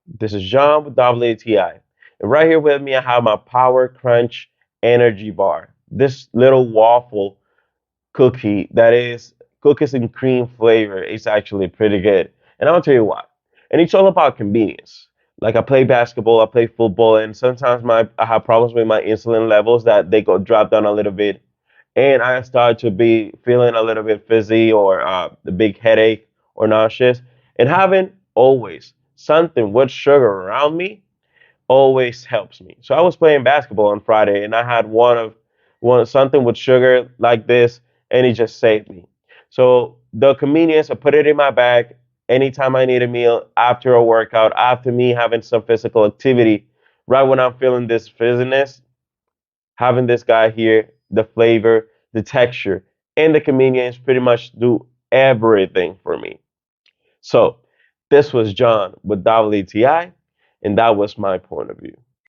This is John with WTI. And right here with me, I have my Power Crunch Energy Bar. This little waffle cookie that is cookies and cream flavor is actually pretty good. And I'll tell you why. And it's all about convenience. Like I play basketball, I play football, and sometimes I have problems with my insulin levels that they go drop down a little bit, and I start to be feeling a little bit fizzy or the big headache or nauseous. And having always something with sugar around me always helps me. So I was playing basketball on Friday, and I had one something with sugar like this, and it just saved me. So the convenience, I put it in my bag anytime I need a meal, after a workout, after me having some physical activity, right when I'm feeling this fizziness, having this guy here, the flavor, the texture, and the convenience pretty much do everything for me. So this was John with WTI, and that was my point of view.